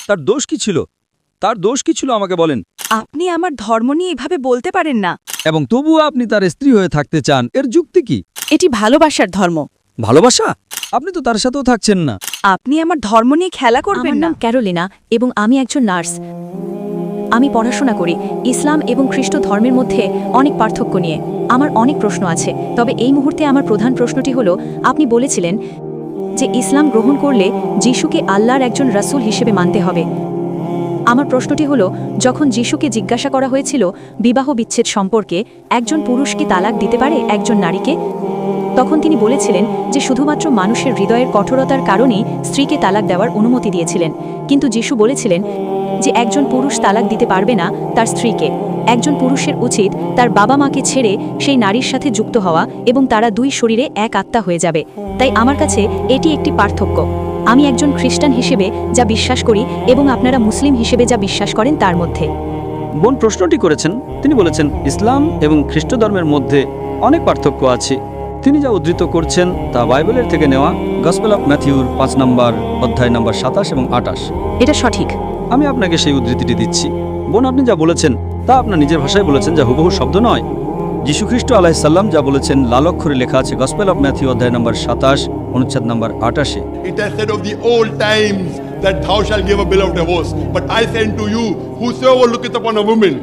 তার দোষ কি ছিল? তার দোষ কি ছিল আমাকে বলেন। আপনি আমার ধর্ম নিয়ে এভাবে বলতে পারেন না। এবং তবুও আপনি তার স্ত্রী হয়ে থাকতে চান, এর যুক্তি কি? এটি ভালোবাসার ধর্ম। ভালোবাসা? আপনি তো তার সাথেও থাকছেন না। আপনি আমার ধর্ম নিয়ে খেলা করবেন আমার না। নাম ক্যারোলিনা এবং আমি একজন নার্স। আমি পড়াশোনা করি ইসলাম এবং খ্রিস্ট ধর্মের মধ্যে অনেক পার্থক্য নিয়ে। আমার অনেক প্রশ্ন আছে, তবে এই মুহূর্তে আমার প্রধান প্রশ্নটি হলো, আপনি বলেছিলেন যে ইসলাম গ্রহণ করলে যিশুকে আল্লাহর একজন রাসূল হিসেবে মানতে হবে। আমার প্রশ্নটি হলো, যখন যিশুকে জিজ্ঞাসা করা হয়েছিল বিবাহ বিচ্ছেদ সম্পর্কে, একজন পুরুষ কি তালাক দিতে পারে একজন নারীকে, তখন তিনি বলেছিলেন যে শুধুমাত্র মানুষের হৃদয়ের কঠোরতার কারণেই স্ত্রীকে তালাক দেওয়ার অনুমতি দিয়েছিলেন। কিন্তু যিশু বলেছিলেন যে একজন পুরুষ তালাক দিতে পারবে না তার স্ত্রীকে। একজন পুরুষের উচিত তার বাবা মাকে ছেড়ে সেই নারীর সাথে যুক্ত হওয়া এবং তারা দুই শরীরে এক আত্মা হয়ে যাবে। তাই আমার কাছে এটি একটি পার্থক্য। আমি একজন খ্রিস্টান হিসেবে যা বিশ্বাস করি এবং আপনারা মুসলিম হিসেবে যা বিশ্বাস করেন তার মধ্যে। বোন প্রশ্নটি করেছেন, তিনি বলেছেন ইসলাম এবং খ্রিস্ট ধর্মের মধ্যে অনেক পার্থক্য আছে। তিনি যা উদ্ধৃত করছেন তা বাইবেলের থেকে নেওয়া, গসপেল অফ ম্যাথিউর 5 নম্বর অধ্যায় নম্বর 27 এবং 28। এটা সঠিক। আমি আপনাকে সেই উদ্ধৃতিটি দিচ্ছি। বোন, আপনি যা বলেছেন তা আপনার নিজের ভাষায় বলেছেন, যা হুবহু শব্দ নয়। যীশুখ্রিস্ট আলাইহিস সালাম যা বলেছেন লাল অক্ষরে লেখা আছে গসপেল অফ ম্যাথিউ অধ্যায় নম্বর 27 অনুচ্ছেদ নম্বর 28। It has said of the old times that thou shalt give a bill of divorce. But I say unto you, whosoever looketh upon a woman,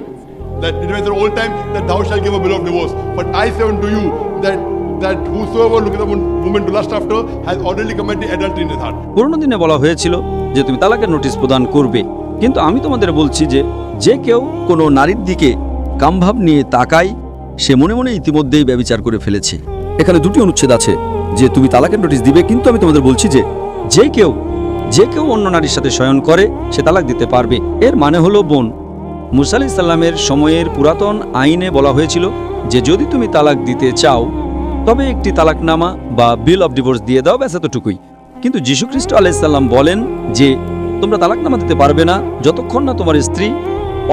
that it was the old time that thou shalt give a bill of divorce. But I say unto you that whosoever looketh upon woman to lust after has already committed adultery in his heart. পুরনো দিনে বলা হয়েছিল যে তুমি তালাকের notice প্রদান করবে, কিন্তু আমি তোমাদের বলছি যে কেউ কোনো নারীর দিকে কামভাব নিয়ে তাকায়, সে মনে মনে ইতিমধ্যেই ব্যভিচার করে ফেলেছে। এখানে দুটি অনুচ্ছেদ আছে যে তুমি তালাকের নোটিশ দিবে, কিন্তু আমি তোমাদের বলছি যে কেউ অন্য নারীর সাথে শয়ন করে সে তালাক দিতে পারবে। এর মানে হলো বোন, মুসা আলাইহিস সালামের সময়ের পুরাতন আইনে বলা হয়েছিল যে যদি তুমি তালাক দিতে চাও তবে একটি তালাকনামা বা বিল অফ ডিভোর্স দিয়ে দাও, ব্যাস এতটুকুই। কিন্তু যীশুখ্রিস্ট আলাইহিস সালাম বলেন যে তোমরা তালাকনামা দিতে পারবে না যতক্ষণ না তোমার স্ত্রী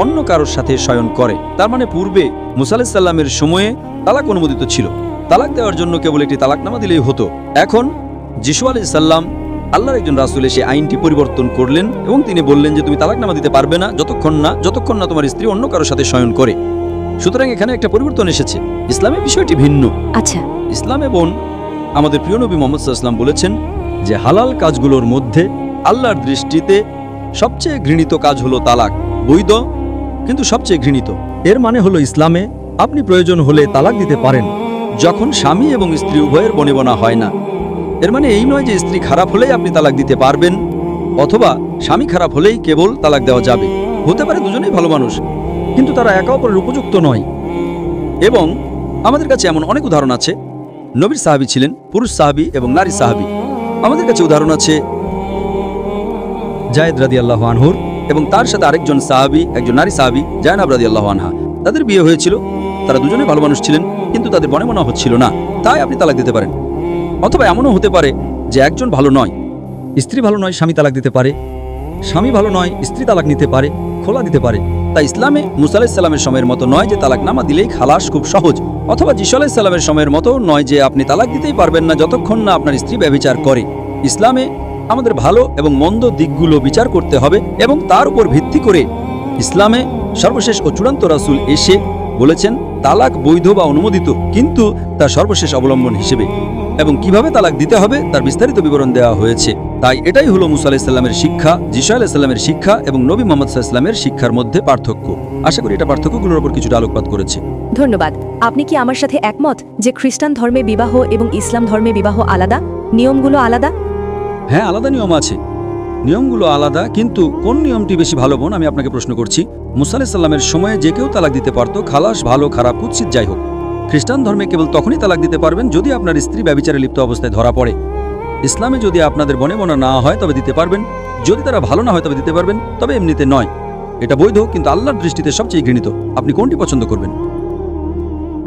অন্য কারোর সাথে শয়ন করে। তার মানে পূর্বে মুসা আলাইহিস সালামের সময়ে তালাক অনুমোদিত ছিল, তালাক দেওয়ার জন্য কেবল একটি তালাকনামা দিলেই হতো। এখন যিশু আলাইহিস সালাম আল্লাহর একজন রাসূল এসে আইনটি পরিবর্তন করলেন এবং তিনি বললেন যে তুমি তালাকনামা দিতে পারবে না যতক্ষণ না তোমার স্ত্রী অন্য কারোর সাথে শয়ন করে। সুতরাং এখানে একটা পরিবর্তন এসেছে। ইসলামে বিষয়টি ভিন্ন। আচ্ছা, ইসলামে বোন আমাদের প্রিয় নবী মুহাম্মদ সাল্লাল্লাহু আলাইহি ওয়াসাল্লাম বলেছেন যে হালাল কাজগুলোর মধ্যে আল্লাহর দৃষ্টিতে সবচেয়ে ঘৃণিত কাজ হলো তালাক। বৈধ কিন্তু সবচেয়ে ঘৃণিত। এর মানে হলো ইসলামে আপনি প্রয়োজন হলে তালাক দিতে পারেন যখন স্বামী এবং স্ত্রী উভয়ের বনেবনা হয় না। এর মানে এই নয় যে স্ত্রী খারাপ হলেই আপনি তালাক দিতে পারবেন অথবা স্বামী খারাপ হলেই কেবল তালাক দেওয়া যাবে। হতে পারে দুজনেই ভালো মানুষ, কিন্তু তারা একে অপরের উপযুক্ত নয়। এবং আমাদের কাছে এমন অনেক উদাহরণ আছে। নবীর সাহাবী ছিলেন পুরুষ সাহাবী এবং নারী সাহাবী। আমাদের কাছে উদাহরণ আছে জায়েদ রাদিয়াল্লাহু আনহুর এবং তার সাথে আরেকজন সাহাবী, একজন নারী সাহাবী জায়নাব রাদিয়াল্লাহু আনহা। তাদের বিয়ে হয়েছিল, তারা দুজনে ভালো মানুষ ছিলেন, কিন্তু তাদের বনেবনা হচ্ছিল না, তাই আপনি তালাক দিতে পারেন। অথবা এমনও হতে পারে যে একজন ভালো নয়, স্ত্রী ভালো নয়, স্বামী তালাক দিতে পারে। স্বামী ভালো নয়, স্ত্রী তালাক নিতে পারে, খোলা দিতে পারে। তাই ইসলামে মুসা আলাইহিস সালামের সময়ের মতো নয় যে তালাকনামা দিলেই খালাস খুব সহজ, অথবা যিশু আলাইহিস সালামের সময়ের মতো নয় যে আপনি তালাক দিতেই পারবেন না যতক্ষণ না আপনার স্ত্রী ব্যভিচার করে। ইসলামে আমাদের ভালো এবং মন্দ দিকগুলো বিচার করতে হবে এবং তার উপর ভিত্তি করে ইসলামে সর্বশেষ ও চূড়ান্ত রাসূল এসে বলেছেন তালাক বৈধ বা অনুমোদিত, কিন্তু তার সর্বশেষ অবলম্বন হিসেবে, এবং কিভাবে তালাক দিতে হবে তার বিস্তারিত বিবরণ দেওয়া হয়েছে। তাই এটাই হলো মুসা আলাইহিস সালামের শিক্ষা, যিশু আলাইহিস সালামের শিক্ষা এবং নবী মুহাম্মদ সাল্লাল্লাহু আলাইহি ওয়াসাল্লামের শিক্ষার মধ্যে পার্থক্য। আশা করি এটা পার্থক্যগুলোর উপর কিছুটা আলোকপাত করেছে। ধন্যবাদ। আপনি কি আমার সাথে একমত যে খ্রিস্টান ধর্মে বিবাহ এবং ইসলাম ধর্মে বিবাহ আলাদা, নিয়মগুলো আলাদা? হ্যাঁ, আলাদা নিয়ম আছে, নিয়মগুলো আলাদা, কিন্তু কোন নিয়মটি বেশি ভালো বোন আমি আপনাকে প্রশ্ন করছি। মুসা আলাইহিস সালামের সময়ে যে কেউ তালাক দিতে পারত, খালাস, ভালো খারাপ কুৎসিত যাই হোক। খ্রিস্টান ধর্মে কেবল তখনই তালাক দিতে পারবেন যদি আপনার স্ত্রী ব্যভিচারে লিপ্ত অবস্থায় ধরা পড়ে। ইসলামে যদি আপনাদের বনেবনা না হয় তবে দিতে পারবেন, যদি তারা ভালো না হয় তবে দিতে পারবেন, তবে এমনিতে নয়। এটা বৈধ, কিন্তু আল্লাহর দৃষ্টিতে সবচেয়ে ঘৃণিত। আপনি কোনটি পছন্দ করবেন?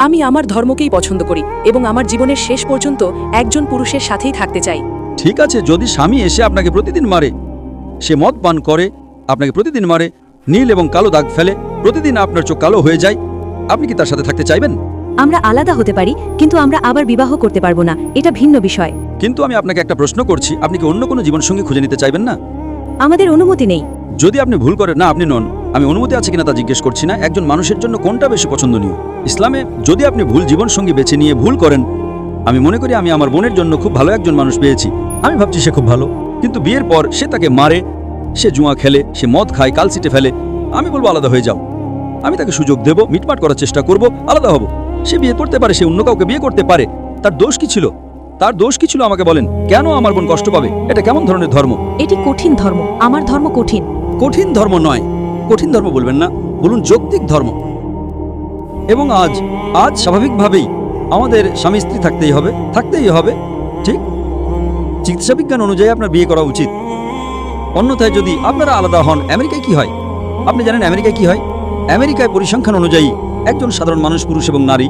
আমি আমার ধর্মকেই পছন্দ করি এবং আমার জীবনের শেষ পর্যন্ত একজন পুরুষের সাথেই থাকতে চাই। ঠিক আছে, যদি স্বামী এসে আপনাকে প্রতিদিন মারে, সে মদ পান করে, আপনাকে প্রতিদিন মারে, নীল এবং কালো দাগ ফেলে, প্রতিদিন আপনার চোখ কালো হয়ে যায়, আপনি কি তার সাথে থাকতে চাইবেন? আমরা আলাদা হতে পারি, কিন্তু আমরা আবার বিবাহ করতে পারবো না, এটা ভিন্ন বিষয়। কিন্তু আমি আপনাকে একটা প্রশ্ন করছি, আপনি কি অন্য কোনো জীবনসঙ্গী খুঁজে নিতে চাইবেন না? আমাদের অনুমতি নেই। যদি আপনি ভুল করেন, না আপনি নন, আমি অনুমতি আছে কিনা তা জিজ্ঞেস করছি না, একজন মানুষের জন্য কোনটা বেশি পছন্দনীয় ইসলামে? যদি আপনি ভুল জীবনসঙ্গী বেছে নিয়ে ভুল করেন, আমি মনে করি আমি আমার বোনের জন্য খুব ভালো একজন মানুষ পেয়েছি, আমি ভাবছি সে খুব ভালো, কিন্তু বিয়ের পর সে তাকে মারে, সে জুয়া খেলে, সে মদ খায়, কালসিটে ফেলে, আমি বলবো আলাদা হয়ে যাও। আমি তাকে সুযোগ দেব, মিটমাট করার চেষ্টা করব, আলাদা হব। সে বিয়ে করতে পারে, সে অন্য কাউকে বিয়ে করতে পারে, তার দোষ কি ছিল? তার দোষ কি ছিল আমাকে বলেন? কেন আমার বোন কষ্ট পাবে? এটা কেমন ধরনের ধর্ম? এটি কঠিন ধর্ম, আমার ধর্ম কঠিন। কঠিন ধর্ম নয়, কঠিন ধর্ম বলবেন না, বলুন যৌক্তিক ধর্ম। এবং আজ স্বাভাবিকভাবেই আমাদের স্বামী স্ত্রী থাকতেই হবে, ঠিক? চিকিৎসা বিজ্ঞান অনুযায়ী আপনার বিয়ে করা উচিত। অন্যথায় যদি আপনারা আলাদা হন, আমেরিকায় কি হয় আপনি জানেন? আমেরিকায় কি হয়? আমেরিকায় পরিসংখ্যান অনুযায়ী একজন সাধারণ মানুষ, পুরুষ এবং নারী,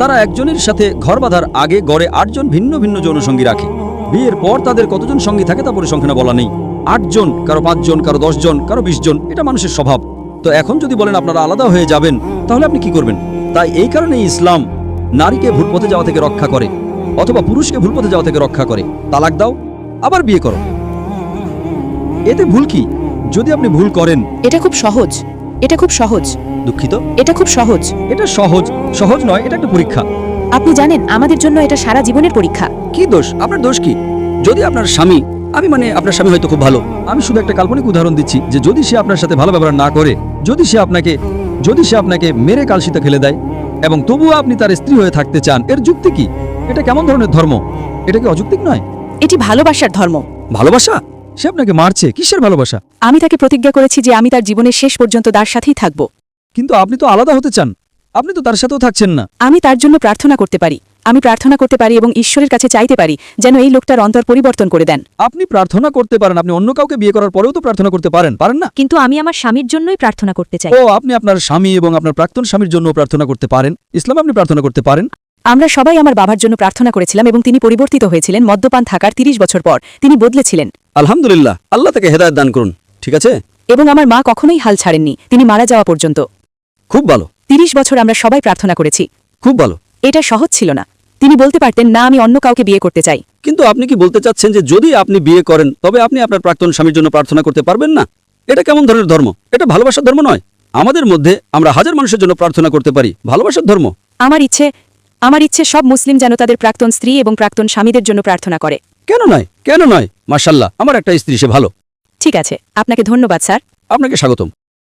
তারা একজনের সাথে ঘর বাঁধার আগে গড়ে 8 জন ভিন্ন ভিন্ন যৌনসঙ্গী রাখে। বিয়ের পর তাদের কতজন সঙ্গী থাকে তা পরিসংখ্যানে বলা নেই। 8 জন, কারো 5 জন, কারো 10 জন, কারো 20 জন, এটা মানুষের স্বভাব। তো এখন যদি বলেন আপনারা আলাদা হয়ে যাবেন, তাহলে আপনি কি করবেন? তাই এই কারণেই ইসলাম নারীকে ভুল পথে যাওয়া থেকে রক্ষা করে, অথবা পুরুষকে ভুল পথে যাওয়া থেকে রক্ষা করে। তালাক দাও, আবার বিয়ে করো। এতে ভুল কি? যদি আপনি ভুল করেন, এটা খুব সহজ, এটা খুব সহজ, দুঃখিত, এটা খুব সহজ। এটা সহজ নয়, এটা একটা পরীক্ষা। আপনি জানেন আমাদের জন্য এটা সারা জীবনের পরীক্ষা। কি দোষ? আপনার দোষ কি? যদি আপনার স্বামী, আপনার স্বামী হয়তো খুব ভালো, আমি শুধু একটা কাল্পনিক উদাহরণ দিচ্ছি, যে যদি সে আপনার সাথে ভালো ব্যবহার না করে, যদি সে আপনাকে মেরে কালশিতে ফেলে দেয় এবং তবুও আপনি তার স্ত্রী হয়ে থাকতে চান, এর যুক্তি কি? এটা কেমন ধরনের ধর্ম? এটা কি অযৌক্তিক নয়? এটি ভালোবাসার ধর্ম। ভালোবাসা? সে আপনাকে মারছে, কিসের ভালোবাসা? আমি তাকে প্রতিজ্ঞা করেছি যে আমি তার জীবনের শেষ পর্যন্ত তার সাথেই থাকব। কিন্তু আপনি তো আলাদা হতে চান, আপনি তো তার সাথেও থাকছেন না। আমি তার জন্য প্রার্থনা করতে পারি, এবং ঈশ্বরের কাছে চাইতে পারি যেন এই লোকটার অন্তর পরিবর্তন করে দেন। আপনি প্রার্থনা করতে পারেন, আপনি অন্য কাউকে বিয়ে করার পরেও তো প্রার্থনা করতে পারেন না? কিন্তু আমি আমার স্বামীর জন্যই প্রার্থনা করতে চাই। ও, আপনি আপনার স্বামী এবং আপনার প্রাক্তন স্বামীর জন্য প্রার্থনা করতে পারেন। ইসলামে আপনি প্রার্থনা করতে পারেন। আমরা সবাই আমার বাবার জন্য প্রার্থনা করেছিলাম এবং তিনি পরিবর্তিত হয়েছিলেন মদ্যপান থাকার 30 বছর পর। তিনি বদলেছিলেন। আলহামদুলিল্লাহ, আল্লাহ তাকে হেদায়েত দান করুন। ঠিক আছে। এবং আমার মা কখনোই হাল ছাড়েননি, তিনি মারা যাওয়া পর্যন্ত। খুব ভালো। 30 বছর আমরা সবাই প্রার্থনা করেছি। খুব ভালো। এটা সহজ ছিল না। তিনি বলতে পারতেন না, আমি অন্য কাউকে বিয়ে করতে চাই। কিন্তু আপনি কি বলতে চাচ্ছেন যে যদি আপনি বিয়ে করেন তবে আপনি আপনার প্রাক্তন স্বামীর জন্য প্রার্থনা করতে পারবেন না? এটা কেমন ধরনের ধর্ম? এটা ভালোবাসার ধর্ম নয়। আমাদের মধ্যে আমরা হাজার মানুষের জন্য প্রার্থনা করতে পারি, ভালোবাসার ধর্ম। আমার ইচ্ছে সব মুসলিম যেন তাদের প্রাক্তন স্ত্রী এবং প্রাক্তন স্বামীদের জন্য প্রার্থনা করে। কেন নয়? মাশাআল্লাহ, আমার একটা স্ত্রী, সে ভালো। ঠিক আছে, আপনাকে ধন্যবাদ স্যার। আপনাকে স্বাগতম।